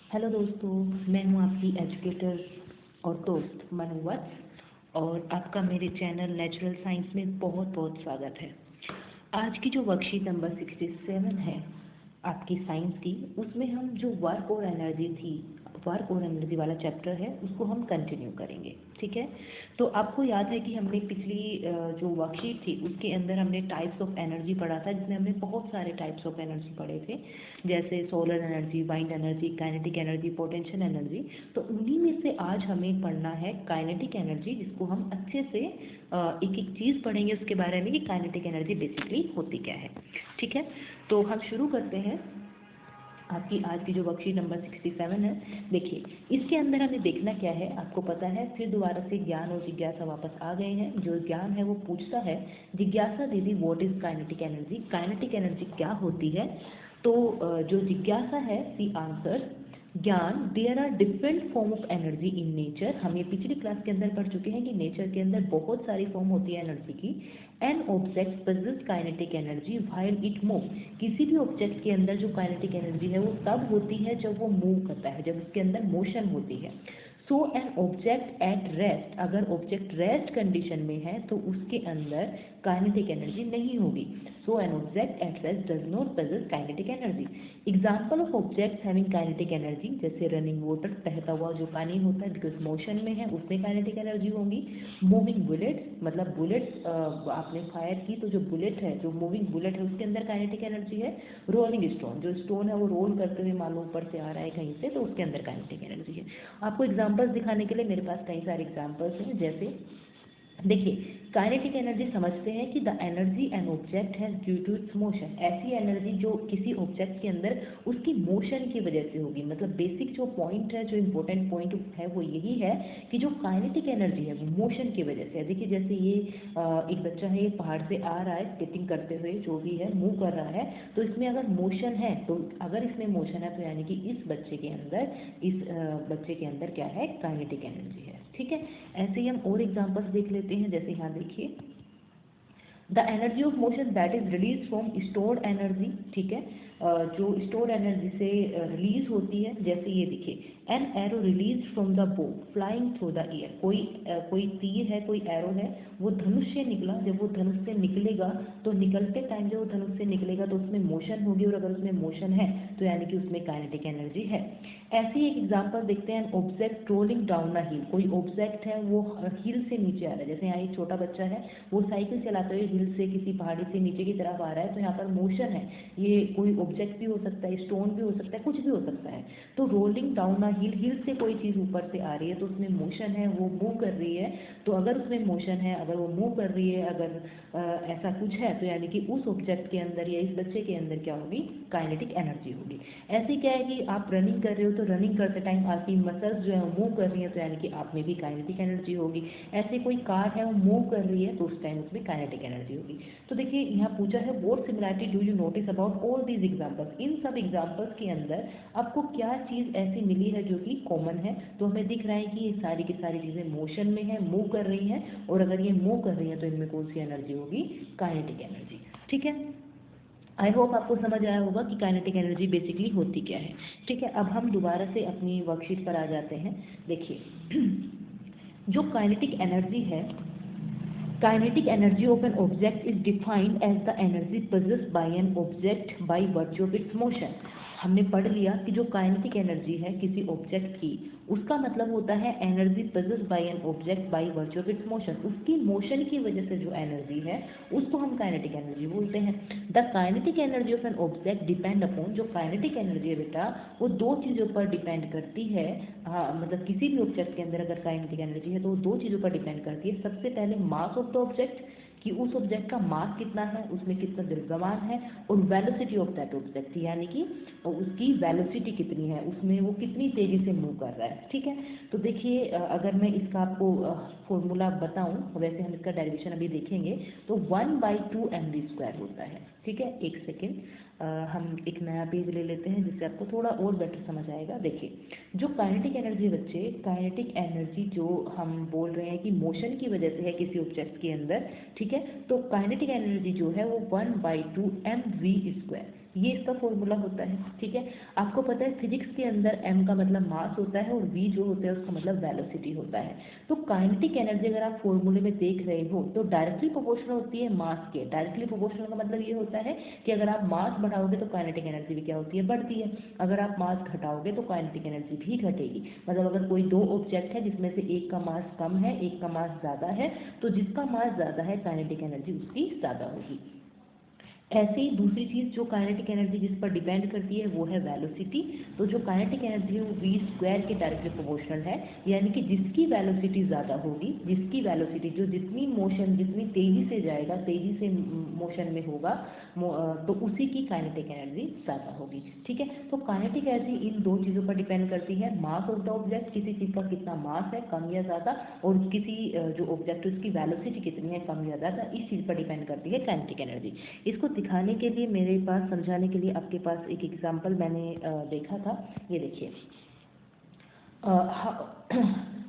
Hello दोस्तों, मैं हूं आपकी एजुकेटर और दोस्त मनु वत्स और आपका मेरे चैनल नेचुरल साइंस में बहुत बहुत स्वागत है। आज की जो वर्कशीट नंबर 67 है आपकी साइंस की, उसमें हम जो वर्क और एनर्जी थी, वर्क और एनर्जी वाला चैप्टर है, उसको हम कंटिन्यू करेंगे। ठीक है, तो आपको याद है कि हमने पिछली जो वर्कशीट थी उसके अंदर हमने टाइप्स ऑफ एनर्जी पढ़ा था, जिसमें हमने बहुत सारे टाइप्स ऑफ एनर्जी पढ़े थे, जैसे solar energy, wind energy, kinetic energy, potential energy. तो उन्हीं में से आज हमें पढ़ना है काइनेटिक एनर्जी, जिसको हम अच्छे से एक एक चीज़ पढ़ेंगे उसके बारे में कि काइनेटिक एनर्जी बेसिकली होती क्या है। ठीक है, तो हम शुरू करते हैं आपकी आज की जो वर्कशीट नंबर 67 है। देखिए, इसके अंदर हमें देखना क्या है, आपको पता है, फिर दोबारा से ज्ञान और जिज्ञासा वापस आ गए हैं। जो ज्ञान है वो पूछता है, जिज्ञासा दीदी what is kinetic energy, kinetic energy क्या होती है। तो जो जिज्ञासा है, सी आंसर, ज्ञान, there are different form of energy in nature. हम ये पिछली क्लास के अंदर पढ़ चुके हैं कि नेचर के अंदर बहुत सारी फॉर्म होती है एनर्जी की। An object possess kinetic energy while it move. किसी भी ऑब्जेक्ट के अंदर जो काइनेटिक एनर्जी है वो तब होती है जब वो मूव करता है, जब उसके अंदर मोशन होती है। So an object at rest, अगर ऑब्जेक्ट रेस्ट कंडीशन में है तो उसके अंदर काइनेटिक एनर्जी नहीं होगी। So an object at rest does not possess kinetic energy. Example of objects having kinetic energy, जैसे रनिंग वाटर, बहता हुआ जो पानी होता है, बिकॉज मोशन में है, उसमें काइनेटिक एनर्जी होगी। मूविंग बुलेट्स, मतलब बुलेट्स आपने फायर की तो जो बुलेट है, जो मूविंग बुलेट है, उसके अंदर काइनेटिक एनर्जी है। रोलिंग स्टोन, जो स्टोन है वो रोल करते हुए मान लो ऊपर से आ रहा है कहीं से, तो उसके अंदर काइनेटिक एनर्जी है। आपको एग्जांपल्स दिखाने के लिए मेरे पास कई सारे एग्जांपल्स हैं। जैसे देखिए, काइनेटिक एनर्जी समझते हैं कि द एनर्जी एन ऑब्जेक्ट है ड्यू टू इट्स मोशन। ऐसी एनर्जी जो किसी ऑब्जेक्ट के अंदर उसकी मोशन की वजह से होगी। मतलब बेसिक जो पॉइंट है, जो इंपॉर्टेंट पॉइंट है वो यही है कि जो काइनेटिक एनर्जी है वो मोशन की वजह से है। देखिए, जैसे ये एक बच्चा है, ये पहाड़ से आ रहा है स्केटिंग करते हुए, जो भी है मूव कर रहा है, तो इसमें अगर मोशन है, तो अगर इसमें मोशन है तो यानी कि इस बच्चे के अंदर क्या है, काइनेटिक एनर्जी है। ठीक है, ऐसे ही हम और एग्जांपल्स देख लेते हैं। जैसे यहाँ देखिए, the energy of motion that is release from stored energy. ठीक है, जो स्टोर्ड एनर्जी से रिलीज होती है। जैसे ये देखिए, an arrow release from the बो फ्लाइंग थ्रू द एयर। कोई तीर है, कोई एरो है, वो धनुष से निकला। जब वो धनुष से निकलेगा तो निकलते टाइम जब वो धनुष से निकलेगा तो उसमें मोशन होगी, और अगर उसमें मोशन है तो यानी कि उसमें काइनेटिक एनर्जी है। ऐसी एक एग्जांपल देखते हैं, ऑब्जेक्ट रोलिंग डाउन अ हिल। कोई ऑब्जेक्ट है वो हिल से नीचे आ रहा है। जैसे यहाँ एक छोटा बच्चा है, वो साइकिल चलाते हुए हिल से, किसी पहाड़ी से नीचे की तरफ आ रहा है, तो यहाँ पर मोशन है। ये कोई ऑब्जेक्ट भी हो सकता है, स्टोन भी हो सकता है, कुछ भी हो सकता है। तो रोलिंग डाउन अ हिल, हिल से कोई चीज़ ऊपर से आ रही है तो उसमें मोशन है, वो मूव कर रही है। तो अगर उसमें मोशन है, अगर वो मूव कर रही है, अगर ऐसा कुछ है, तो यानी कि उस ऑब्जेक्ट के अंदर या इस बच्चे के अंदर क्या होगी, काइनेटिक एनर्जी होगी। ऐसे क्या है कि आप रनिंग कर रहे हो, तो रनिंग करते टाइम आपकी मसल्स जो है वो मूव कर रही है, तो यानी कि आप में भी काइनेटिक एनर्जी होगी। ऐसे कोई कार है वो मूव कर रही है, तो उस टाइम उसमें काइनेटिक एनर्जी होगी। तो देखिए, यहाँ पूछा है, what similarity do you notice about all these examples. इन सब एग्जांपल्स के अंदर आपको क्या चीज़ ऐसी मिली है जो कि कॉमन है। तो हमें दिख रहा है कि ये सारी की सारी चीज़ें मोशन में है, मूव कर रही हैं, और अगर ये मूव कर रही हैं तो इनमें कौन सी एनर्जी होगी, काइनेटिक एनर्जी। ठीक है, आई होप आपको समझ आया होगा कि काइनेटिक एनर्जी बेसिकली होती क्या है। ठीक है, अब हम दोबारा से अपनी वर्कशीट पर आ जाते हैं। देखिए, जो काइनेटिक एनर्जी है, kinetic energy of an object is defined as the energy possessed by an object by virtue of its motion. हमने पढ़ लिया कि जो काइनेटिक एनर्जी है किसी ऑब्जेक्ट की, उसका मतलब होता है energy possessed by an object by virtue of its motion. उसकी मोशन की वजह से जो एनर्जी है उसको हम काइनेटिक एनर्जी बोलते हैं। The kinetic energy of an object depend upon, जो काइनेटिक एनर्जी है बेटा, वो दो चीज़ों पर डिपेंड करती है। हाँ, मतलब किसी भी ऑब्जेक्ट के अंदर अगर काइनेटिक एनर्जी है तो वो दो चीज़ों पर डिपेंड करती है। सबसे पहले मास ऑफ द ऑब्जेक्ट, कि उस ऑब्जेक्ट का मास कितना है, उसमें कितना द्रव्यमान है, और वेलोसिटी ऑफ दैट ऑब्जेक्ट, यानी कि उसकी वेलोसिटी कितनी है, उसमें वो कितनी तेज़ी से मूव कर रहा है। ठीक है, तो देखिए, अगर मैं इसका आपको फॉर्मूला बताऊं, वैसे हम इसका डेरिवेशन अभी देखेंगे, तो 1/2mv² होता है। ठीक है, एक सेकेंड, हम एक नया पेज ले लेते हैं जिससे आपको थोड़ा और बेटर समझ आएगा। देखिए, जो काइनेटिक एनर्जी बच्चे, काइनेटिक एनर्जी जो हम बोल रहे हैं कि मोशन की वजह से है किसी ऑब्जेक्ट के अंदर। ठीक है, तो काइनेटिक एनर्जी जो है वो 1/2mv², ये इसका फॉर्मूला होता है, ठीक है। आपको पता है फिजिक्स के अंदर m का मतलब मास होता है और v जो होता है उसका मतलब वेलोसिटी होता है। तो काइनेटिक एनर्जी अगर आप फॉर्मूले में देख रहे हो तो डायरेक्टली प्रोपोर्शनल होती है मास के। डायरेक्टली प्रोपोर्शनल का मतलब ये होता है कि अगर आप मास बढ़ाओगे तो काइनेटिक एनर्जी भी क्या होती है, बढ़ती है। अगर आप मास घटाओगे तो काइनेटिक एनर्जी भी घटेगी। मतलब अगर कोई दो ऑब्जेक्ट है जिसमें से एक का मास कम है एक का मास ज़्यादा है, तो जिसका मास ज़्यादा है काइनेटिक एनर्जी उसकी ज़्यादा होगी। ऐसे ही दूसरी चीज़ जो काइनेटिक एनर्जी जिस पर डिपेंड करती है वो है वेलोसिटी। तो जो काइनेटिक एनर्जी है वो v स्क्वायर के डायरेक्टली प्रोपोर्शनल है, यानी कि जिसकी वेलोसिटी ज़्यादा होगी, जिसकी वेलोसिटी जो जितनी मोशन जितनी तेज़ी से जाएगा, तेज़ी से मोशन में होगा, तो उसी की काइनेटिक एनर्जी ज़्यादा होगी, ठीक है। तो काइनेटिक एनर्जी इन दो चीज़ों पर डिपेंड करती है, मास ऑफ द ऑब्जेक्ट, किसी चीज़ का कितना मास है कम या ज़्यादा, और किसी जो ऑब्जेक्ट है उसकी वेलोसिटी कितनी है कम या ज़्यादा, इस चीज़ पर डिपेंड करती है काइनेटिक एनर्जी। इसको दिखाने के लिए मेरे पास, समझाने के लिए आपके पास एक एग्जांपल मैंने देखा था, ये देखिए।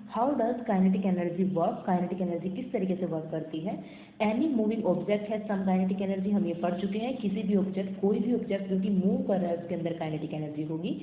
How does kinetic energy work, kinetic energy किस तरीके से वर्क करती है। एनी मूविंग ऑब्जेक्ट है सम काइनेटिक एनर्जी, हम ये पढ़ चुके हैं। किसी भी ऑब्जेक्ट, कोई भी ऑब्जेक्ट जो कि मूव कर रहा है उसके अंदर काइनेटिक एनर्जी होगी।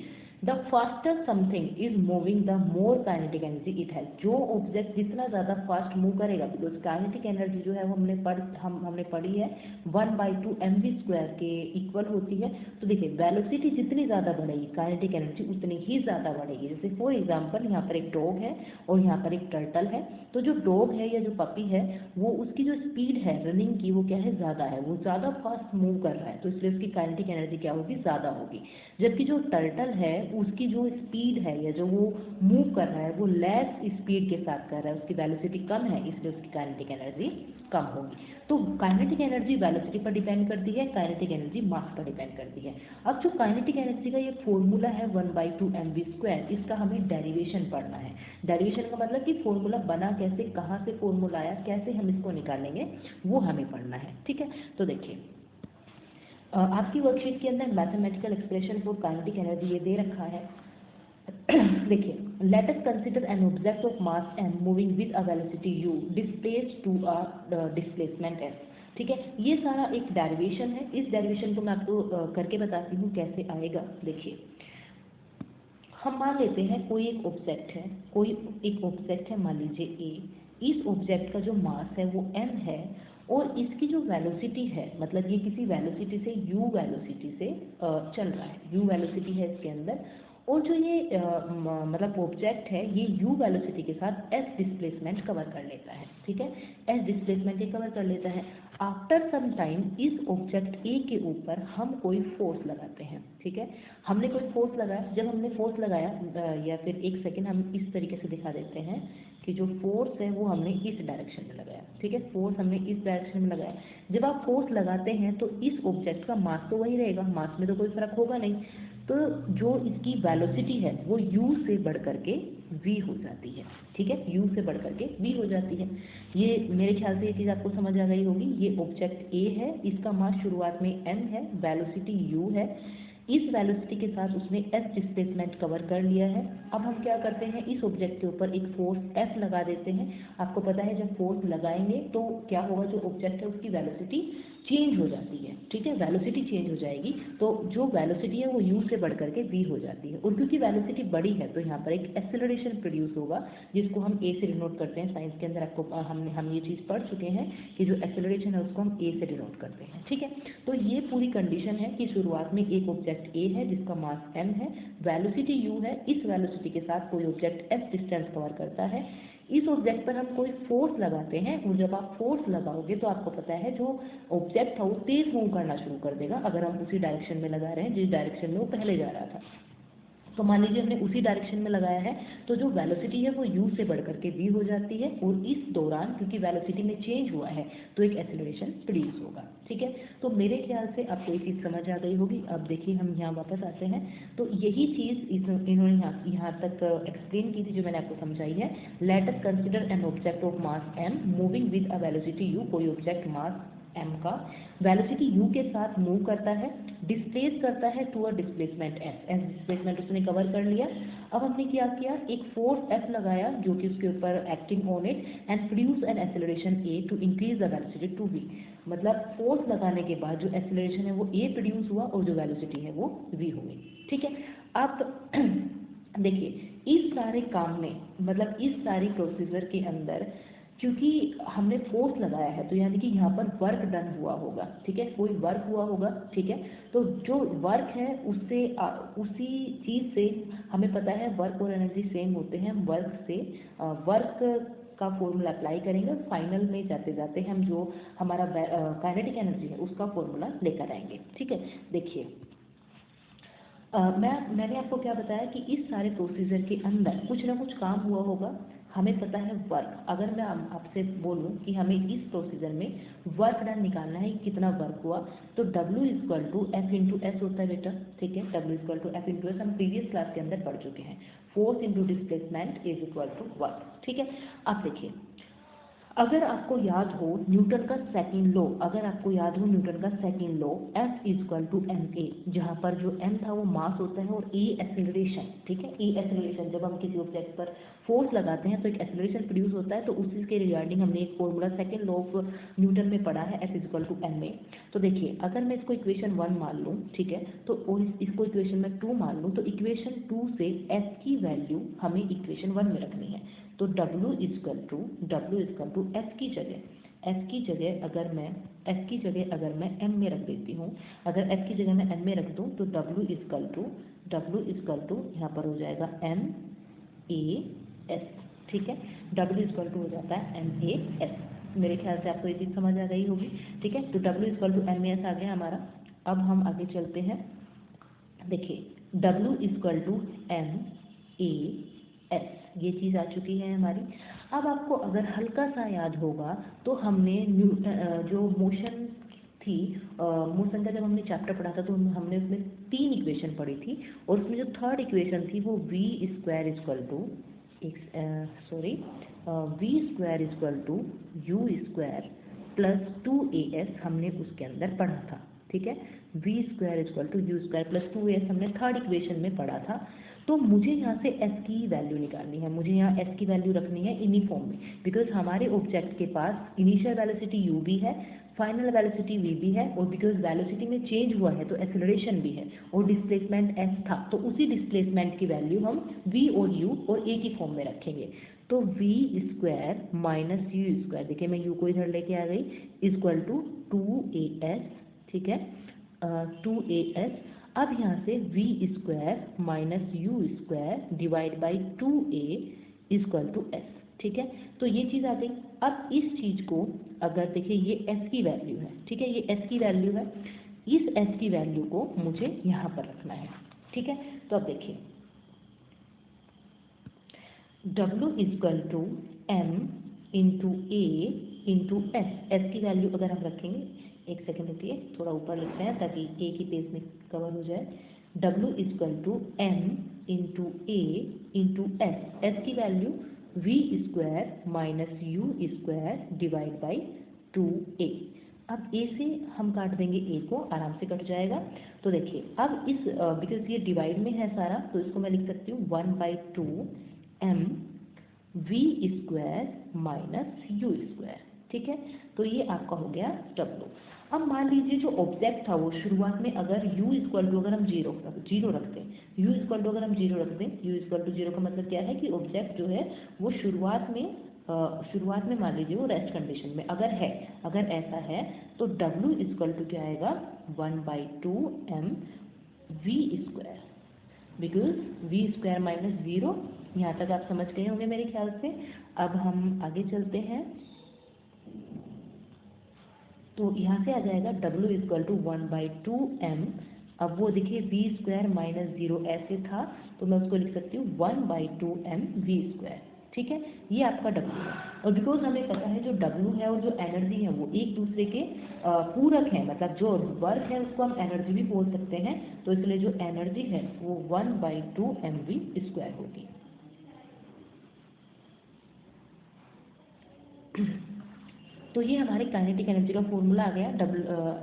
The faster something is moving the more kinetic energy it has, जो ऑब्जेक्ट जितना ज़्यादा फास्ट मूव करेगा, बिकॉज काइनेटिक एनर्जी जो है वो हमने पढ़ी है 1/2 mv² के इक्वल होती है। तो देखिए वेलोसिटी जितनी ज़्यादा बढ़ेगी काइनेटिक एनर्जी उतनी ही ज़्यादा बढ़ेगी। जैसे फॉर एग्जांपल यहाँ पर एक डॉग है और यहाँ पर एक टर्टल है, तो जो डॉग है या जो पपी है वो उसकी जो स्पीड है रनिंग की वो क्या है, ज़्यादा है, वो ज़्यादा फास्ट मूव कर रहा है, तो इसलिए उसकी काइनेटिक एनर्जी क्या होगी, ज़्यादा होगी। जबकि जो टर्टल है उसकी जो स्पीड है या जो वो मूव कर रहा है वो लेस स्पीड के साथ कर रहा है, उसकी वेलोसिटी कम है, इसलिए उसकी काइनेटिक एनर्जी कम होगी। तो काइनेटिक एनर्जी वेलोसिटी पर डिपेंड करती है, काइनेटिक एनर्जी मास पर डिपेंड करती है। अब जो काइनेटिक एनर्जी का ये फॉर्मूला है 1/2 mv², इसका हमें डेरिवेशन पढ़ना है। डेरिवेशन का मतलब कि फॉर्मूला बना कैसे, कहाँ से फॉर्मूला आया, कैसे हम इसको निकालेंगे, वो हमें पढ़ना है, ठीक है। तो देखिए आपकी वर्कशीट के अंदर mathematical expression for kinetic energy ये दे रखा है। देखिए, let us consider an object of mass m moving with a velocity u displaced to a displacement s, ठीक है। ये सारा एक डेरिवेशन है, इस डेरिवेशन को मैं आपको करके बताती हूँ कैसे आएगा। देखिए हम मान लेते हैं कोई एक ऑब्जेक्ट है, कोई एक ऑब्जेक्ट है, मान लीजिए a। इस ऑब्जेक्ट का जो मास है वो m है और इसकी जो वेलोसिटी है, मतलब ये किसी वेलोसिटी से u वेलोसिटी से चल रहा है, u वेलोसिटी है इसके अंदर, और जो ये मतलब ऑब्जेक्ट है ये u वेलोसिटी के साथ s डिस्प्लेसमेंट कवर कर लेता है, ठीक है। s डिस्प्लेसमेंट ये कवर कर लेता है। आफ्टर सम टाइम इस ऑब्जेक्ट a के ऊपर हम कोई फोर्स लगाते हैं, ठीक है। हमने कोई फोर्स लगाया, जब हमने फोर्स लगाया या फिर एक सेकेंड हम इस तरीके से दिखा देते हैं कि जो फोर्स है वो हमने इस डायरेक्शन में लगाया, ठीक है। फोर्स हमने इस डायरेक्शन में लगाया। जब आप फोर्स लगाते हैं तो इस ऑब्जेक्ट का मास तो वही रहेगा, मास में तो कोई फर्क होगा नहीं, तो जो इसकी वेलोसिटी है वो u से बढ़ करके v हो जाती है, ठीक है। u से बढ़ करके v हो जाती है। ये मेरे ख्याल से ये चीज़ आपको समझ आ गई होगी। ये ऑब्जेक्ट a है, इसका मास शुरुआत में m है, वेलोसिटी u है, इस वेलोसिटी के साथ उसने s डिस्प्लेसमेंट कवर कर लिया है। अब हम क्या करते हैं, इस ऑब्जेक्ट के ऊपर एक फोर्स F लगा देते हैं। आपको पता है जब फोर्स लगाएंगे तो क्या होगा, जो ऑब्जेक्ट है उसकी वेलोसिटी चेंज हो जाती है, ठीक है। वेलोसिटी चेंज हो जाएगी तो जो वेलोसिटी है वो u से बढ़ करके v हो जाती है, और क्योंकि वेलोसिटी बड़ी है तो यहाँ पर एक एक्सेलरेशन प्रोड्यूस होगा जिसको हम a से डिनोट करते हैं। साइंस के अंदर आपको हम ये चीज़ पढ़ चुके हैं कि जो एक्सेलरेशन है उसको हम a से डिनोट करते हैं, ठीक है। तो ये पूरी कंडीशन है कि शुरुआत में एक ऑब्जेक्ट a है जिसका मास m है, वेलोसिटी u है, इस वेलोसिटी के साथ कोई ऑब्जेक्ट s डिस्टेंस कवर करता है, इस ऑब्जेक्ट पर हम कोई फोर्स लगाते हैं, और जब आप फोर्स लगाओगे तो आपको पता है जो ऑब्जेक्ट था वो तेज मूव करना शुरू कर देगा अगर हम उसी डायरेक्शन में लगा रहे हैं जिस डायरेक्शन में वो पहले जा रहा था। तो मान लीजिए हमने उसी डायरेक्शन में लगाया है, तो जो वेलोसिटी है वो u से बढ़ करके v हो जाती है, और इस दौरान क्योंकि वेलोसिटी में चेंज हुआ है तो एक एक्सेलरेशन प्रोड्यूस होगा, ठीक है। तो मेरे ख्याल से आपको ये चीज़ समझ आ गई होगी। अब देखिए हम यहाँ वापस आते हैं, तो यही चीज़ इन्होंने यहाँ तक एक्सप्लेन की थी जो मैंने आपको समझाई है। Let us consider an object of mass m moving with a velocity u, कोई ऑब्जेक्ट मास m का वेलोसिटी u के साथ मूव करता है, डिस्प्लेस करता है to a displacement s displacement उसने कवर कर लिया। अब हमने क्या किया, एक फोर्स f लगाया जो कि उसके ऊपर acting on it and produce an acceleration a to increase the velocity to v। मतलब फोर्स लगाने के बाद जो एक्सेलरेशन है वो a प्रोड्यूस हुआ और जो वेलोसिटी है वो v हो गई, ठीक है। अब देखिए इस सारे काम में, मतलब इस सारी प्रोसीजर के अंदर, क्योंकि हमने फोर्स लगाया है तो यानी कि यहाँ पर वर्क डन हुआ होगा, ठीक है, कोई वर्क हुआ होगा, ठीक है। तो जो वर्क है उससे उसी चीज़ से हमें पता है वर्क और एनर्जी सेम होते हैं, हम वर्क से वर्क का फॉर्मूला अप्लाई करेंगे और फाइनल में जाते जाते हम जो हमारा काइनेटिक एनर्जी है उसका फॉर्मूला लेकर आएंगे, ठीक है। देखिए मैंने आपको क्या बताया कि इस सारे प्रोसीजर के अंदर कुछ ना कुछ काम हुआ होगा, हमें पता है वर्क। अगर मैं आपसे बोलूं कि हमें इस प्रोसीजर में वर्क डन निकालना है, कितना वर्क हुआ, तो W equal to F into S होता है बेटा, ठीक है। W equal to F into S हम प्रीवियस क्लास के अंदर पढ़ चुके हैं। Force into displacement is equal to work, ठीक है। अब देखिए अगर आपको याद हो न्यूटन का सेकंड लॉ, अगर आपको याद हो न्यूटन का second law F equal to M A, जहाँ पर जो m था वो मास होता है और e एक्सेलरेशन, ठीक है। e एक्सेलरेशन, जब हम किसी ऑब्जेक्ट पर फोर्स लगाते हैं तो एक एक्सेलरेशन प्रोड्यूस होता है, तो उसी के रिगार्डिंग हमने एक formula second law of Newton में पढ़ा है, F equal to M A. तो देखिए अगर मैं इसको इक्वेशन 1 मान लूँ, ठीक है, तो और इसको इक्वेशन में 2 मान लूँ, तो इक्वेशन 2 से F की वैल्यू हमें इक्वेशन 1 में रखनी है। तो W इक्वल टू F की जगह अगर मैं m में रख देती हूँ, अगर F की जगह मैं m में रख दूँ तो W इक्वल टू यहाँ पर हो जाएगा m a s, ठीक है। W इक्वल टू हो जाता है m a s। मेरे ख्याल से आपको ये चीज़ समझ आ गई होगी, ठीक है। तो W equal to m a s आ गया हमारा। अब हम आगे चलते हैं। देखिए W equal to m a s, ये चीज़ आ चुकी है हमारी। अब आपको अगर हल्का सा याद होगा तो हमने जो मोशन थी, मोशन का जब हमने चैप्टर पढ़ा था तो हमने उसमें 3 इक्वेशन पढ़ी थी, और उसमें जो थर्ड इक्वेशन थी वो v square equal to u square plus 2as हमने उसके अंदर पढ़ा था, ठीक है। v square equal to U square plus 2as हमने थर्ड इक्वेशन में पढ़ा था। तो मुझे यहाँ से s की वैल्यू निकालनी है, मुझे यहाँ s की वैल्यू रखनी है यूनिफॉर्म में, बिकॉज हमारे ऑब्जेक्ट के पास इनिशियल वेलोसिटी u भी है, फाइनल वेलोसिटी v भी है, और बिकॉज वेलोसिटी में चेंज हुआ है तो एक्सेलरेशन भी है, और डिस्प्लेसमेंट s था, तो उसी डिस्प्लेसमेंट की वैल्यू हम v और u और a की फॉर्म में रखेंगे। तो v square minus U square, देखिए मैं u को इधर लेके आ गई, इक्वल टू 2as, ठीक है, 2as। अब यहाँ से v square minus U square divide by 2a equal to s, ठीक है। तो ये चीज़ आ गई। अब इस चीज़ को अगर देखिए ये s की वैल्यू है, ठीक है, ये s की वैल्यू है, इस s की वैल्यू को मुझे यहाँ पर रखना है, ठीक है। तो अब देखिए W equal to m into a into s की वैल्यू अगर हम रखेंगे, एक सेकेंड रुकिए, थोड़ा ऊपर लिखते हैं ताकि a की पेज में कवर हो जाए। W equal to m into a into s की value v square minus U square divide by 2a। अब a से हम काट देंगे, a को आराम से कट जाएगा। तो देखिए अब इस बिकॉज ये डिवाइड में है सारा, तो इसको मैं लिख सकती हूँ 1/2 m v square minus U square, ठीक है। तो ये आपका हो गया W। अब मान लीजिए जो ऑब्जेक्ट था वो शुरुआत में अगर u इक्वल टू अगर हम जीरो रखते हैं, u इक्वल टू अगर हम जीरो रख दें, u इक्वल टू जीरो का मतलब क्या है कि ऑब्जेक्ट जो है वो शुरुआत में मान लीजिए वो रेस्ट कंडीशन में अगर है, अगर ऐसा है तो W इक्वल टू क्या आएगा 1/2 m v square, because v square minus zero. यहाँ तक आप समझ गए होंगे मेरे ख्याल से। अब हम आगे चलते हैं, तो यहाँ से आ जाएगा W इक्वल टू 1/2 m। अब वो देखिए v स्क्वायर माइनस जीरो ऐसे था, तो मैं उसको लिख सकती हूँ 1/2 m v स्क्वायर, ठीक है। ये आपका W है, और बिकॉज हमें पता है जो W है और जो एनर्जी है वो एक दूसरे के पूरक हैं, मतलब जो वर्क है उसको हम एनर्जी भी बोल सकते हैं, तो इसलिए जो एनर्जी है वो 1/2 mv स्क्वायर होगी। तो ये हमारे काइनेटिक एनर्जी का फॉर्मूला आ गया,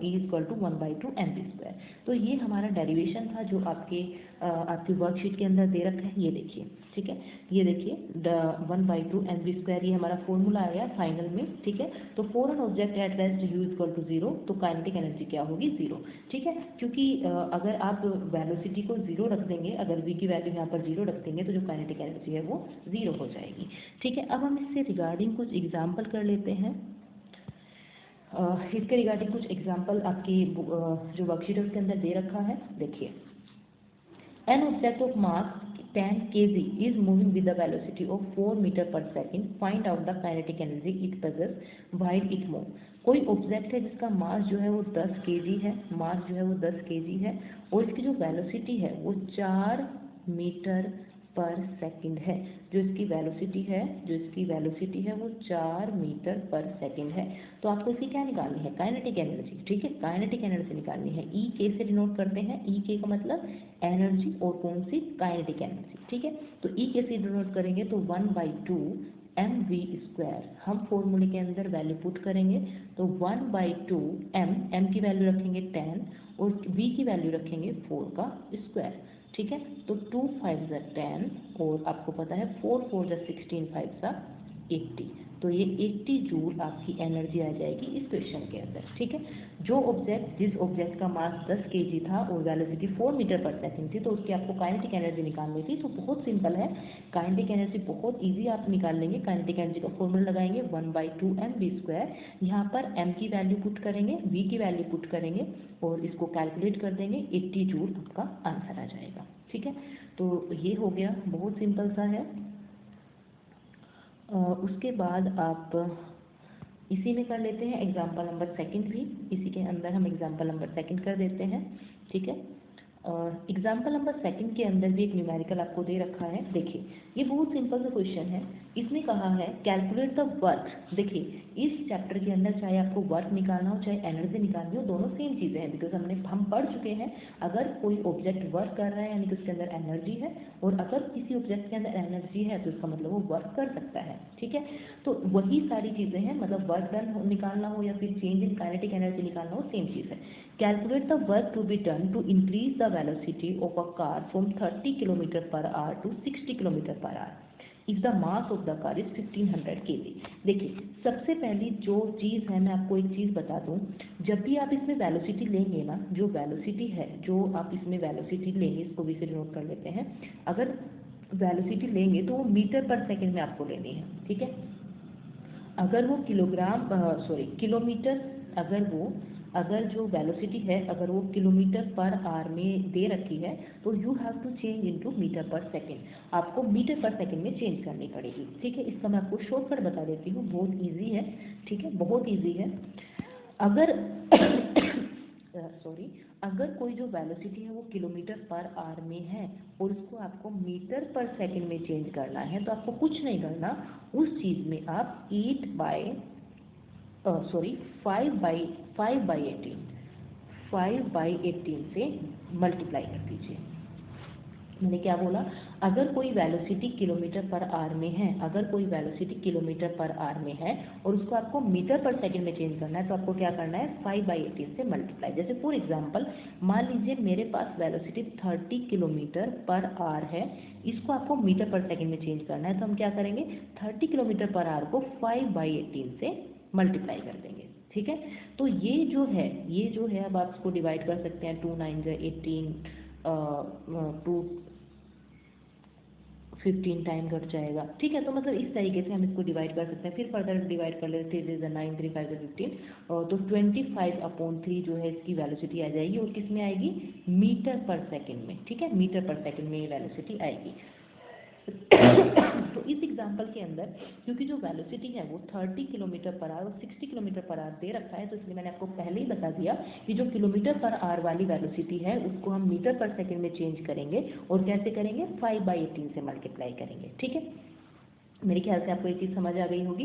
E=1/2mv²। तो ये हमारा डेरिवेशन था जो आपकी वर्कशीट के अंदर दे रखा है, ये देखिए, ठीक है, ये देखिए 1/2mv², ये हमारा फॉर्मूला आया फाइनल में, ठीक है। तो for an object at rest U=0, तो काइनेटिक एनर्जी क्या होगी, 0, ठीक है। क्योंकि अगर आप वेलोसिटी को 0 रख देंगे, अगर v की वैल्यू यहाँ पर 0 रख देंगे, तो जो काइनेटिक एनर्जी है वो 0 हो जाएगी, ठीक है। अब हम इससे रिगार्डिंग कुछ एग्जाम्पल कर लेते हैं। इसके रिगार्डिंग कुछ एग्जाम्पल आपकी जो वर्कशीट है उसके अंदर दे रखा है, देखिए। N object of mass 10 kg is moving with the velocity of 4 meter per second. Find out the kinetic energy it possesses while it moves. कोई ऑब्जेक्ट है जिसका मास जो है वो 10 kg है, मास जो है वो 10 kg है, और इसकी जो वेलोसिटी है वो 4 मीटर पर सेकंड है। जो इसकी वेलोसिटी है वो 4 मीटर पर सेकंड है। तो आपको इसकी क्या निकालनी है, काइनेटिक एनर्जी, ठीक है, काइनेटिक एनर्जी निकालनी है। ई के से डिनोट करते हैं, ई के का मतलब एनर्जी, और कौन सी, काइनेटिक एनर्जी, ठीक है। तो ई के से डिनोट करेंगे तो 1/2mv², हम फॉर्मूले के अंदर वैल्यू पुट करेंगे, तो 1/2m, m की वैल्यू रखेंगे 10 और v की वैल्यू रखेंगे 4 का स्क्वायर, ठीक है। तो 2 5 10, और आपको पता है 4 4 16 5 80, तो ये 80 जूल आपकी एनर्जी आ जाएगी इस क्वेश्चन के अंदर, ठीक है। जिस ऑब्जेक्ट का मास 10 kg था और वेलोसिटी 4 मीटर पर सेकंड थी, तो उसकी आपको काइनेटिक एनर्जी निकालनी थी। तो बहुत सिंपल है, काइनेटिक एनर्जी बहुत इजी आप निकाल लेंगे। काइनेटिक एनर्जी का फॉर्मूला लगाएंगे 1/2mv², यहाँ पर m की वैल्यू पुट करेंगे, v की वैल्यू पुट करेंगे और इसको कैलकुलेट कर देंगे, 80 जूल आपका आंसर आ जाएगा, ठीक है। तो ये हो गया, बहुत सिंपल सा है। उसके बाद आप इसी में कर लेते हैं एग्जाम्पल नंबर सेकंड भी, इसी के अंदर हम एग्जाम्पल नंबर सेकंड कर देते हैं, ठीक है। एग्जाम्पल नंबर सेकंड के अंदर भी एक न्यूमेरिकल आपको दे रखा है, देखिए ये बहुत सिंपल सा क्वेश्चन है। इसमें कहा है कैलकुलेट द वर्क। देखिए इस चैप्टर के अंदर चाहे आपको वर्क निकालना हो चाहे एनर्जी निकालनी हो, दोनों सेम चीज़ें हैं, बिकॉज हम पढ़ चुके हैं अगर कोई ऑब्जेक्ट वर्क कर रहा है यानी कि उसके अंदर एनर्जी है, और अगर किसी ऑब्जेक्ट के अंदर एनर्जी है तो इसका मतलब वो वर्क कर सकता है, ठीक है। तो वही सारी चीज़ें हैं, मतलब वर्क डन निकालना हो या फिर चेंज इन काइनेटिक एनर्जी निकालना हो, सेम चीज़ है। Calculate the work to be done to increase the velocity of a car from 30 km/h to 60 km/h if the mass of the car is 1500 kg। देखिए सबसे पहली जो चीज़ है, मैं आपको एक चीज़ बता दूं, जब भी आप इसमें वेलोसिटी लेंगे ना, जो वेलोसिटी है, जो आप इसमें वेलोसिटी लेंगे, इसको भी से नोट कर लेते हैं। अगर वेलोसिटी लेंगे तो वो मीटर पर सेकंड में आपको लेनी है, ठीक है। अगर वो किलोमीटर, अगर जो वेलोसिटी है अगर वो किलोमीटर पर आवर में दे रखी है, तो you have to change into meter per second, आपको मीटर पर सेकंड में चेंज करनी पड़ेगी, ठीक है। इसका मैं आपको शॉर्टकट बता देती हूँ, बहुत इजी है, ठीक है, बहुत इजी है। अगर अगर कोई जो वेलोसिटी है वो किलोमीटर पर आवर में है और उसको आपको मीटर पर सेकंड में चेंज करना है, तो आपको कुछ नहीं करना, उस चीज़ में आप 5/18 से मल्टीप्लाई कर दीजिए। मैंने क्या बोला, अगर कोई वेलोसिटी किलोमीटर पर आवर में है, अगर कोई वेलोसिटी किलोमीटर पर आवर में है और उसको आपको मीटर पर सेकंड में चेंज करना है, तो आपको क्या करना है, 5/18 से मल्टीप्लाई। जैसे फॉर एग्जांपल मान लीजिए मेरे पास वेलोसिटी 30 किलोमीटर पर आवर है, इसको आपको मीटर पर सेकंड में चेंज करना है, तो हम क्या करेंगे, 30 किलोमीटर पर आवर को 5/18 से मल्टीप्लाई कर देंगे, ठीक है। तो ये जो है अब आप इसको डिवाइड कर सकते हैं, 2 9 18, 2 15 टाइम घट जाएगा, ठीक है। तो मतलब इस तरीके से हम इसको डिवाइड कर सकते हैं। फिर फर्दर डिवाइड कर लेते हैं, 3 9 3 5 15, तो 25/3 जो है इसकी वेलोसिटी आ जाएगी, और किस में आएगी, मीटर पर सेकंड में, ठीक है, मीटर पर सेकंड में ये वेलोसिटी आएगी। तो इस एग्जांपल के अंदर क्योंकि जो वेलोसिटी है वो 30 किलोमीटर पर आवर और 60 किलोमीटर पर आवर दे रखा है, तो इसलिए मैंने आपको पहले ही बता दिया कि जो किलोमीटर पर आवर वाली वेलोसिटी है उसको हम मीटर पर सेकंड में चेंज करेंगे, और कैसे करेंगे, 5/18 से मल्टीप्लाई करेंगे, ठीक है। मेरे ख्याल से आपको ये चीज़ समझ आ गई होगी।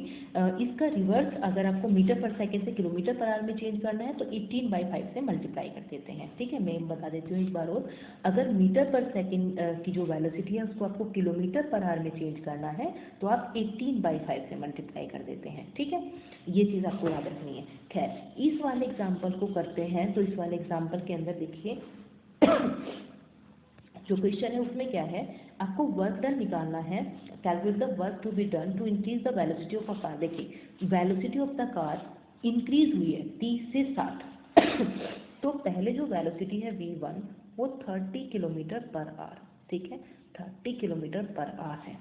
इसका रिवर्स अगर आपको मीटर पर सेकंड से किलोमीटर पर आवर में चेंज करना है तो 18/5 से मल्टीप्लाई कर देते हैं। ठीक है, मैं बता देती हूँ एक बार और। अगर मीटर पर सेकंड की जो वेलोसिटी है उसको आपको किलोमीटर पर आवर में चेंज करना है तो आप 18/5 से मल्टीप्लाई कर देते हैं। ठीक है, ये चीज़ आपको याद रखनी है। खैर, इस वाले एग्जाम्पल को करते हैं। तो इस वाले एग्जाम्पल के अंदर देखिए जो क्वेश्चन है उसमें क्या है, आपको वर्क डन निकालना है। Calculate the work to be done to increase the velocity of a car. देखिए velocity of the car increase हुई है 30 से 60 तो पहले जो वेलोसिटी है v1 वो 30 किलोमीटर पर आवर, ठीक है, 30 किलोमीटर पर आवर है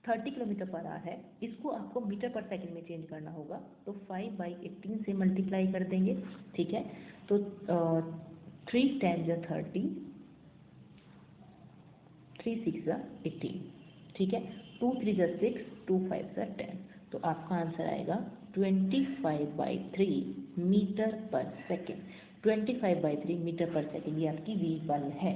30 किलोमीटर पर आवर है। इसको आपको मीटर पर सेकंड में चेंज करना होगा तो 5/18 से मल्टीप्लाई कर देंगे। ठीक है, तो 3 10 जा 30, 3 6 जा 18, ठीक है, 2 3 जा 6, 2 5 जा 10। तो आपका आंसर आएगा 25/3 metre per second. 25/3 metre per second ये आपकी v1 है।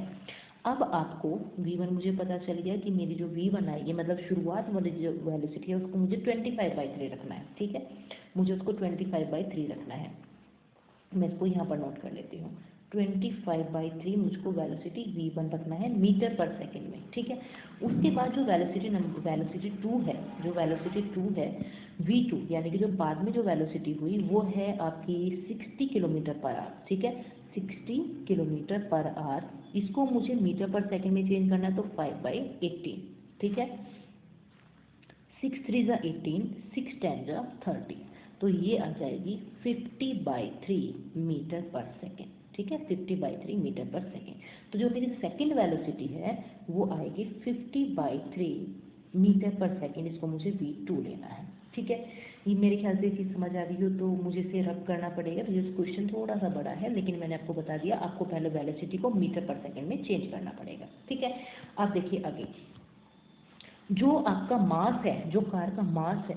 अब आपको v1 मुझे पता चल गया कि मेरी जो v1 आएगी मतलब शुरुआत वाली जो वेलोसिटी है उसको मुझे 25/3 रखना है। ठीक है, मुझे उसको 25/3 रखना है। मैं इसको यहाँ पर नोट कर लेती हूँ। 25/3 मुझको वेलोसिटी v1 रखना है मीटर पर सेकंड में। ठीक है, उसके बाद जो वेलोसिटी 2 है, जो वेलोसिटी 2 है v2 यानी कि जो बाद में जो वेलोसिटी हुई वो है आपकी 60 किलोमीटर पर आवर। ठीक है, 60 किलोमीटर पर आवर, इसको मुझे मीटर पर सेकंड में चेंज करना है तो 5/18। ठीक है, 6 3 जा 18, 6 10 जा 30, तो ये आ जाएगी 50/3 मीटर पर सेकेंड। ठीक है, 50/3 मीटर पर सेकेंड। तो जो मेरी सेकेंड वेलोसिटी है वो आएगी 50/3 मीटर पर सेकेंड, इसको मुझे v2 लेना है। ठीक है, ये मेरे ख्याल से चीज़ समझ आ रही हो तो मुझे इसे रब करना पड़ेगा। तो ये क्वेश्चन थोड़ा सा बड़ा है लेकिन मैंने आपको बता दिया, आपको पहले वेलोसिटी को मीटर पर सेकेंड में चेंज करना पड़ेगा। ठीक है, अब देखिए आगे जो आपका मास है, जो कार का मास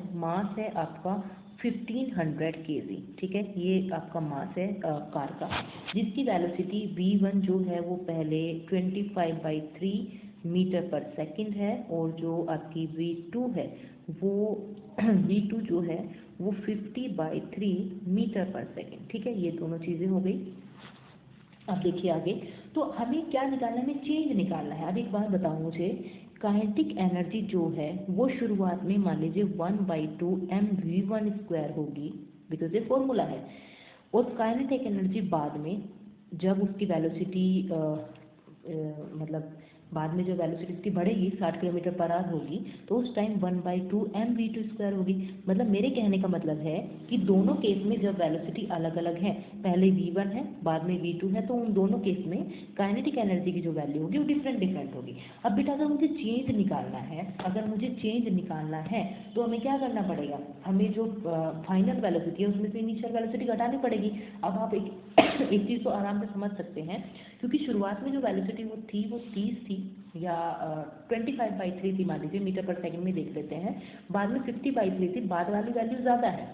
है आपका 1500 kg। ठीक है, ये आपका मास है कार का, जिसकी वेलोसिटी v1 जो है वो पहले 25/3 मीटर पर सेकंड है और जो आपकी v2 है वो v2 जो है वो 50/3 मीटर पर सेकंड। ठीक है, ये दोनों चीज़ें हो गई। अब देखिए आगे, तो हमें क्या निकालना है, हमें चेंज निकालना है। अब एक बात बताओ मुझे, काइनेटिक एनर्जी जो है वो शुरुआत में मान लीजिए 1/2 mv1² होगी, बिकॉज ये फॉर्मूला है। और काइनेटिक एनर्जी बाद में जब उसकी वेलोसिटी मतलब बाद में जो वेलोसिटी इसकी बढ़ेगी 60 किलोमीटर पर आवर होगी तो उस टाइम 1/2 mv2² होगी। मतलब मेरे कहने का मतलब है कि दोनों केस में जब वेलोसिटी अलग अलग है, पहले v1 है बाद में v2 है, तो उन दोनों केस में काइनेटिक एनर्जी की जो वैल्यू होगी वो डिफरेंट होगी। अब बेटा अगर मुझे चेंज निकालना है, तो हमें क्या करना पड़ेगा, हमें जो फाइनल वेलोसिटी है उसमें से इनिशियल वेलोसिटी घटानी पड़ेगी। अब आप एक चीज़ तो आराम से समझ सकते हैं, क्योंकि शुरुआत में जो वेलोसिटी वो 30 थी या 25/3 थी, मान लीजिए मीटर पर सेकंड में देख लेते हैं, बाद में 50/3 थी, बाद वाली वैल्यू ज़्यादा है।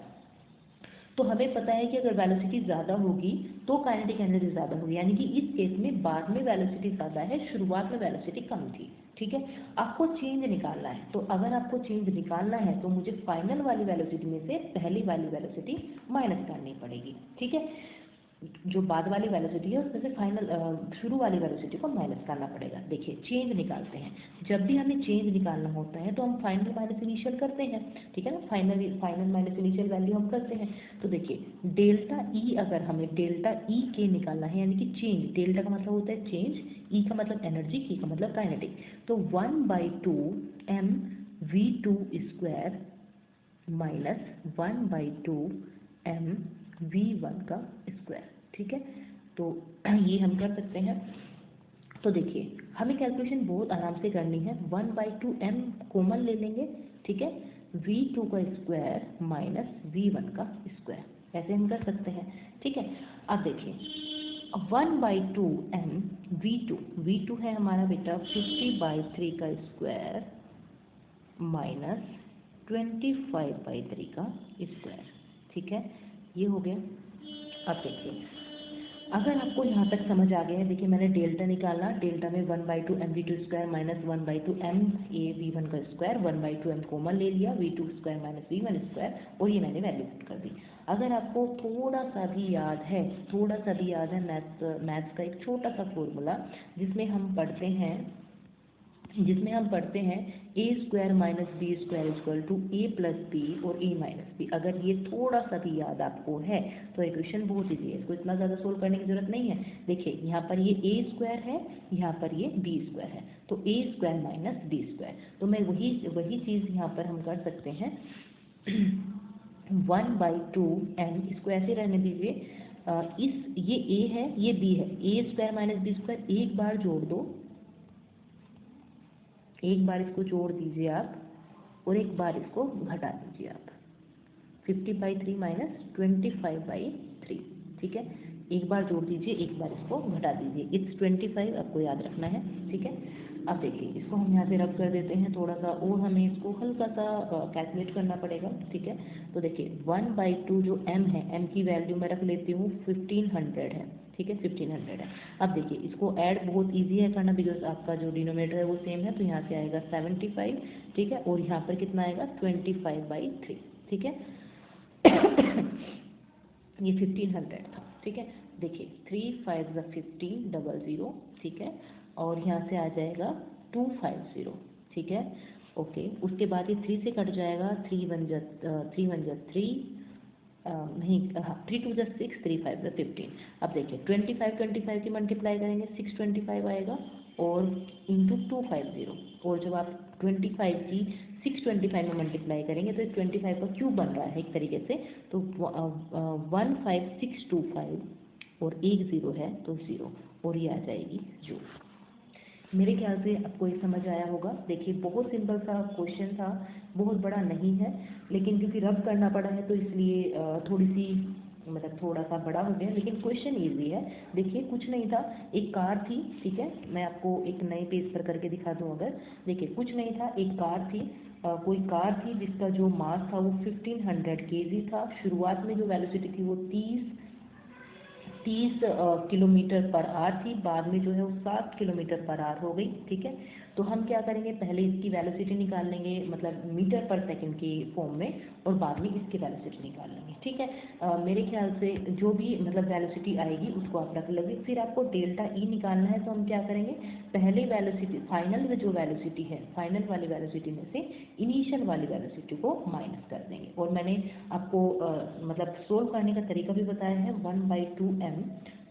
तो हमें पता है कि अगर वेलोसिटी ज़्यादा होगी तो काइनेटिक एनर्जी ज़्यादा होगी, यानी कि इस केस में बाद में वेलोसिटी ज़्यादा है, शुरुआत में वेलोसिटी कम थी। ठीक है, आपको चेंज निकालना है, तो अगर आपको चेंज निकालना है तो मुझे फाइनल वाली वेलोसिटी में से पहली वाली वेलोसिटी माइनस करनी पड़ेगी। ठीक है, जो बाद वाली वेलोसिटी है उसमें से फाइनल शुरू वाली वेलोसिटी को माइनस करना पड़ेगा। देखिए चेंज निकालते हैं, जब भी हमें चेंज निकालना होता है तो हम फाइनल माइनस इनिशियल करते हैं। ठीक है ना, फाइनल माइनस इनिशियल वैल्यू हम करते हैं। तो देखिए डेल्टा ई, अगर हमें डेल्टा ई के निकालना है, यानी कि चेंज, डेल्टा का मतलब होता है चेंज, ई का मतलब एनर्जी, के का मतलब काइनेटिक, तो 1/2 mv2² माइनस 1/2 mv1 का स्क्वायर। ठीक है, तो ये हम कर सकते हैं। तो देखिए हमें कैलकुलेशन बहुत आराम से करनी है, 1/2 m कॉमन ले लेंगे। ठीक है, v2 का स्क्वायर माइनस v1 का स्क्वायर, ऐसे हम कर सकते हैं। ठीक है, अब देखिए 1/2 m v2 है हमारा बेटा 50/3 का स्क्वायर माइनस 25/3 का स्क्वायर। ठीक है, ये हो गया। अब देखिए अगर आपको यहाँ तक समझ आ गया है, देखिए मैंने डेल्टा निकाला, डेल्टा में 1/2 mv2 square minus 1/2 m a v1 का स्क्वायर, 1/2 m कॉमन ले लिया, v2 square minus v1 square, और ये मैंने वैल्यू पुट कर दी। अगर आपको थोड़ा सा भी याद है मैथ्स का एक छोटा सा फॉर्मूला जिसमें हम पढ़ते हैं A square minus B square equal to A plus B और ए माइनस बी, अगर ये थोड़ा सा भी याद आपको है तो इक्वेशन बहुत ईजी है, इसको इतना ज़्यादा सोल्व करने की जरूरत नहीं है। देखिए यहाँ पर ये ए स्क्वायर है, यहाँ पर ये बी स्क्वायर है, तो ए स्क्वायर माइनस बी स्क्वायर, तो मैं वही चीज़ यहाँ पर हम कर सकते हैं 1/2 m, इसको ऐसे रहने दीजिए। ये ए है, ये बी है, ए स्क्वायर माइनस बी स्क्वायर एक बार जोड़ दो, एक बार इसको जोड़ दीजिए आप, और एक बार इसको घटा दीजिए आप, 50/3 माइनस 25/3, ठीक है। एक बार जोड़ दीजिए, एक बार इसको घटा दीजिए, इट्स 25 आपको याद रखना है, ठीक है। अब देखिए इसको हम यहाँ से रब कर देते हैं थोड़ा सा, और हमें इसको हल्का सा कैलकुलेट करना पड़ेगा, ठीक है। तो देखिए 1/2 जो m है, m की वैल्यू मैं रख लेती हूँ 1500 है, ठीक है, 1500 है। अब देखिए इसको ऐड बहुत इजी है करना, बिकॉज आपका जो डिनोमिनेटर है वो सेम है, तो यहाँ से आएगा 75, ठीक है, और यहाँ पर कितना आएगा 25/3, ठीक है। ये 1500 था, ठीक है। देखिए 3 5 15 00, ठीक है, और यहाँ से आ जाएगा 250, ठीक है, ओके। उसके बाद ये 3 से कट जाएगा, 3 1 3 नहीं, हाँ 3 2 6 3 5 15। अब देखिए 25 की मल्टीप्लाई करेंगे 625 आएगा, और इंटू 250, और जब आप 25 की 625 में मल्टीप्लाई करेंगे तो 25 का क्यूब बन रहा है एक तरीके से, तो 15625, और एक ज़ीरो है तो ज़ीरो, और ये आ जाएगी जूल। मेरे ख्याल से आपको ये समझ आया होगा। देखिए बहुत सिंपल सा क्वेश्चन था, बहुत बड़ा नहीं है, लेकिन क्योंकि रब करना पड़ा है तो इसलिए थोड़ा सा बड़ा हो गया, लेकिन क्वेश्चन इजी है। देखिए कुछ नहीं था, एक कार थी, ठीक है, मैं आपको एक नए पेज पर करके दिखा दूँ अगर। देखिए कुछ नहीं था, एक कार थी, कोई कार थी जिसका जो मास था वो 1500 kg था। शुरुआत में जो वेलोसिटी थी वो 30 किलोमीटर पर आवर थी, बाद में जो है वो 7 किलोमीटर पर आवर हो गई, ठीक है। तो हम क्या करेंगे, पहले इसकी वेलोसिटी निकाल लेंगे, मतलब मीटर पर सेकंड की फॉर्म में, और बाद में इसकी वेलोसिटी निकाल लेंगे, ठीक है। मेरे ख्याल से जो भी मतलब वेलोसिटी आएगी उसको आप रख लेंगे। फिर आपको डेल्टा ई निकालना है, तो हम क्या करेंगे, पहले वेलोसिटी फाइनल में जो वेलोसिटी है, फाइनल वाली वेलोसिटी में से इनिशियल वाली वेलोसिटी को माइनस कर देंगे। और मैंने आपको मतलब सोल्व करने का तरीका भी बताया है, 1/2 m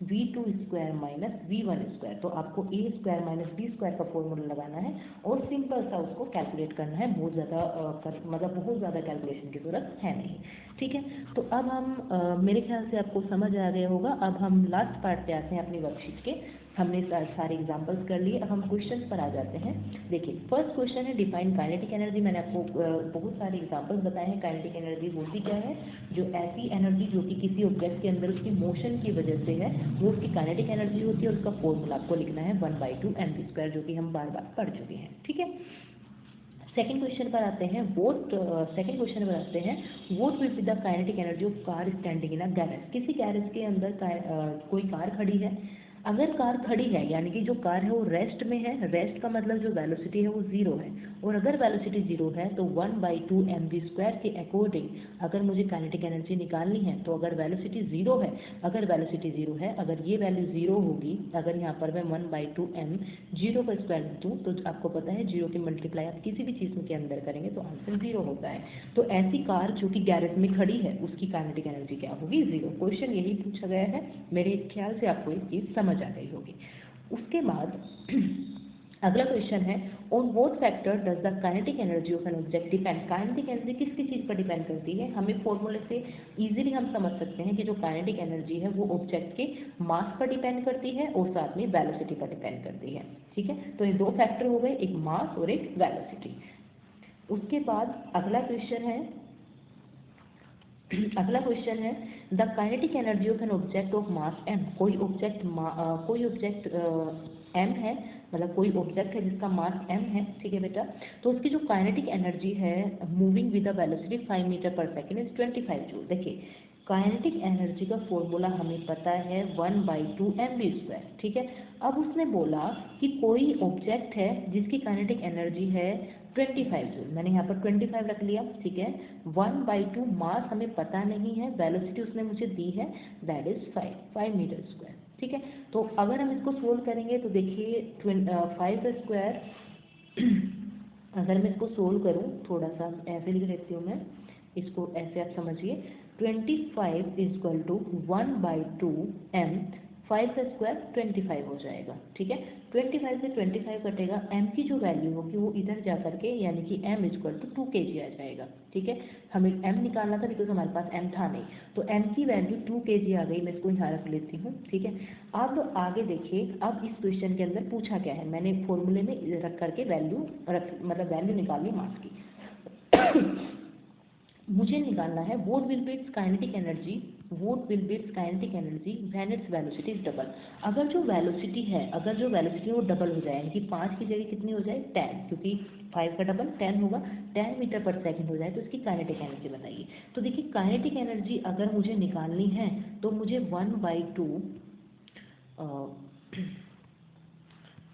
v2 square minus v1 square, तो आपको ए स्क्वायर माइनस बी स्क्वायर का फॉर्मूला लगाना है, और सिंपल सा उसको कैलकुलेट करना है, बहुत ज़्यादा कैलकुलेशन की जरूरत है नहीं, ठीक है। तो अब हम मेरे ख्याल से आपको समझ आ गया होगा। अब हम लास्ट पार्ट पे आते हैं अपनी वर्कशीट के। हमने सारे एग्जांपल्स कर लिए, अब हम क्वेश्चंस पर आ जाते हैं। देखिए फर्स्ट क्वेश्चन है डिफाइन काइनेटिक एनर्जी। मैंने आपको बहुत सारे एग्जांपल्स बताए हैं। काइनेटिक एनर्जी होती क्या है, जो ऐसी एनर्जी जो कि किसी ऑब्जेक्ट के अंदर उसकी मोशन की वजह से है, वो उसकी काइनेटिक एनर्जी होती है, और उसका फॉर्मूला आपको लिखना है 1/2 mv², जो कि हम बार बार पढ़ चुके हैं, ठीक है। सेकंड क्वेश्चन पर आते हैं, what will be the kinetic energy of car standing in a garage. किसी गैरेज के अंदर कोई कार खड़ी है। अगर कार खड़ी है यानी कि जो कार है वो रेस्ट में है, रेस्ट का मतलब जो वेलोसिटी है वो ज़ीरो है, और अगर वेलोसिटी ज़ीरो है तो 1/2 mv² के अकॉर्डिंग अगर मुझे काइनेटिक एनर्जी निकालनी है, तो अगर वेलोसिटी ज़ीरो है, अगर ये वैल्यू ज़ीरो होगी, अगर यहाँ पर मैं 1/2 m जीरो का स्क्वायर दूँ, तो आपको पता है जीरो की मल्टीप्लाई आप किसी भी चीज़ के अंदर करेंगे तो आंसर ज़ीरो होता है। तो ऐसी कार जो कि गैरेज में खड़ी है उसकी काइनेटिक एनर्जी क्या होगी, ज़ीरो। क्वेश्चन यही पूछा गया है, मेरे ख्याल से आपको ये चीज़ समझ आ गई होगी। उसके बाद अगला क्वेश्चन है, on what factor does the kinetic energy of an object depend. Kinetic energy किसकी चीज़ पर डिपेंड करती है, हमें फॉर्मूले से इजीली हम समझ सकते हैं कि जो काइनेटिक एनर्जी है वो ऑब्जेक्ट के मास पर डिपेंड करती है, और साथ में वेलोसिटी पर डिपेंड करती है, ठीक है। तो ये दो फैक्टर हो गए, एक मास और एक वेलोसिटी। उसके बाद अगला क्वेश्चन है the kinetic energy of an object of mass m। कोई ऑब्जेक्ट m है, मतलब कोई ऑब्जेक्ट है जिसका मास m है, ठीक है बेटा। तो उसकी जो काइनेटिक एनर्जी है moving with the velocity 5 meter per second is 25 joule. देखिए काइनेटिक एनर्जी का फॉर्मूला हमें पता है 1/2 mv², ठीक है। अब उसने बोला कि कोई ऑब्जेक्ट है जिसकी काइनेटिक एनर्जी है 25 जूल, मैंने यहाँ पर 25 रख लिया, ठीक है। 1/2 मास हमें पता नहीं है, वेलोसिटी उसने मुझे दी है, दैट इज 5 मीटर स्क्वायर, ठीक है। तो अगर हम इसको सोल्व करेंगे तो देखिए 5 का स्क्वायर अगर मैं इसको सोल्व करूँ, थोड़ा सा ऐसे लिख देती हूँ मैं इसको, ऐसे आप समझिए 25 इजक्वल टू 1/2 m, 5 का स्क्वायर 25 हो जाएगा, ठीक है। 25 से 25 कटेगा, m की जो वैल्यू होगी वो इधर जा करके यानी कि m इजक्वल टू 2 kg आ जाएगा, ठीक है। हमें m निकालना था बिकॉज हमारे पास m था नहीं, तो m की वैल्यू 2 kg आ गई, मैं इसको यहाँ रख लेती हूँ, ठीक है। अब आगे देखिए, अब इस क्वेश्चन के अंदर पूछा क्या है, मैंने फॉर्मूले में रख करके वैल्यू मतलब वैल्यू निकालनी मास की मुझे निकालना है what will be it's kinetic energy, what will be it's kinetic energy when its velocity is double. अगर जो वेलोसिटी है वो डबल हो जाए, यानी कि 5 की जगह कितनी हो जाए 10, क्योंकि 5 का डबल 10 होगा, 10 मीटर पर सेकंड हो जाए तो इसकी काइनेटिक एनर्जी बताइए। तो देखिए काइनेटिक एनर्जी अगर मुझे निकालनी है तो मुझे 1/2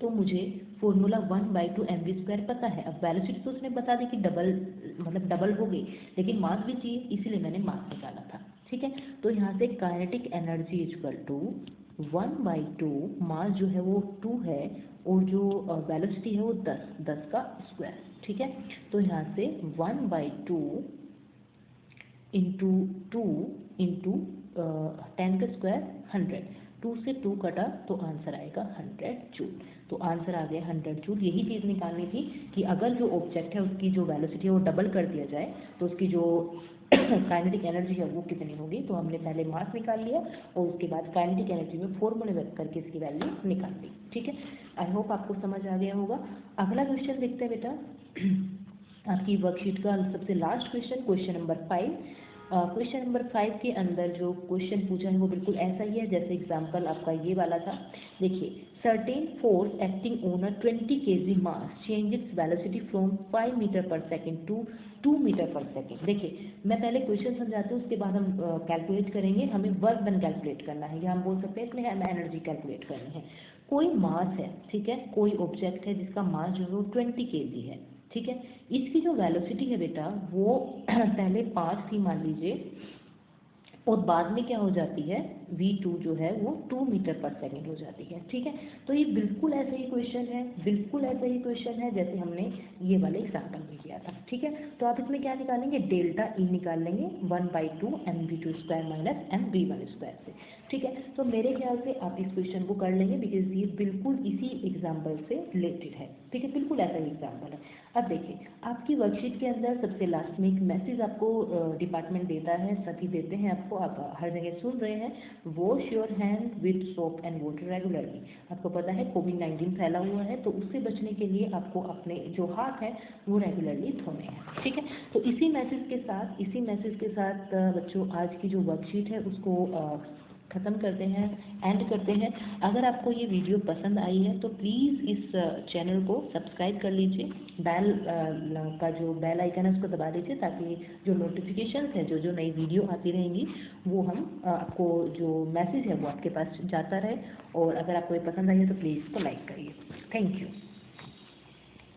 तो मुझे फॉर्मूला 1/2 mv² पता है। अब वेलोसिटी तो उसने बता दी कि डबल हो गई, लेकिन मास भी चाहिए, इसीलिए मैंने मास निकाला था, ठीक है। तो यहाँ से काइनेटिक एनर्जी इक्वल टू 1/2, मास जो है वो 2 है और जो वेलोसिटी है वो 10 का स्क्वायर, ठीक है। तो यहाँ से 1/2 इंटू 2 इंटू 10 का स्क्वायर 100, 2 से 2 कटा तो आंसर आएगा 100 जूल। तो आंसर आ गया 100 जूल। यही चीज़ निकालनी थी कि अगर जो ऑब्जेक्ट है उसकी जो वेलोसिटी है वो डबल कर दिया जाए तो उसकी जो काइनेटिक एनर्जी है वो कितनी होगी। तो हमने पहले मास निकाल लिया और उसके बाद काइनेटिक एनर्जी में फॉर्मूले वर्क करके इसकी वैल्यू निकाल ली, ठीक है। आई होप आपको समझ आ गया होगा। अगला क्वेश्चन देखते हैं बेटा, आपकी वर्कशीट का सबसे last question, question number 5। Question number 5 के अंदर जो क्वेश्चन पूछा है वो बिल्कुल ऐसा ही है जैसे एग्जाम्पल आपका ये वाला था। देखिए, certain force acting on a 20 kg mass change its velocity from 5 meter per second to 2 meter per second. देखिए, मैं पहले क्वेश्चन समझाती हूँ, उसके बाद हम कैलकुलेट करेंगे। हमें वर्क डन कैलकुलेट करना है, या हम बोल सकते हैं इसमें हमें एनर्जी कैलकुलेट करनी है। कोई मास है, ठीक है, कोई ऑब्जेक्ट है जिसका मास जो है वो 20 kg है, ठीक है। इसकी जो वेलोसिटी है बेटा वो पहले 5 थी मान लीजिए, और बाद में क्या हो जाती है v2 जो है वो 2 मीटर पर सेकेंड हो जाती है, ठीक है। तो ये बिल्कुल ऐसा ही क्वेश्चन है, बिल्कुल ऐसा ही क्वेश्चन है जैसे हमने ये वाले एग्जाम्पल में किया था, ठीक है। तो आप इसमें क्या निकालेंगे, डेल्टा ई निकाल लेंगे 1/2 mv² माइनस mv1² से, ठीक है। तो मेरे ख्याल से आप इस क्वेश्चन को कर लेंगे बिकॉज ये बिल्कुल इसी एग्जाम्पल से रिलेटेड है, ठीक है, बिल्कुल ऐसा ही एग्जाम्पल है। अब देखिए, आपकी वर्कशीट के अंदर सबसे लास्ट में एक मैसेज आपको डिपार्टमेंट देता है, सभी देते हैं आपको, आप हर जगह सुन रहे हैं, wash your hand with soap and water regularly. आपको पता है कोविड-19 फैला हुआ है, तो उससे बचने के लिए आपको अपने जो हाथ हैं वो रेगुलरली धोने हैं, ठीक है। तो इसी मैसेज के साथ बच्चों आज की जो वर्कशीट है उसको ख़त्म करते हैं, एंड करते हैं। अगर आपको ये वीडियो पसंद आई है तो प्लीज़ इस चैनल को सब्सक्राइब कर लीजिए, बेल का जो बेल आइकन है उसको दबा दीजिए ताकि जो नोटिफिकेशंस है, जो नई वीडियो आती रहेंगी वो हम आपको जो मैसेज है वो आपके पास जाता रहे। और अगर आपको ये पसंद आई है तो प्लीज़ इसको लाइक करिए। Thank you.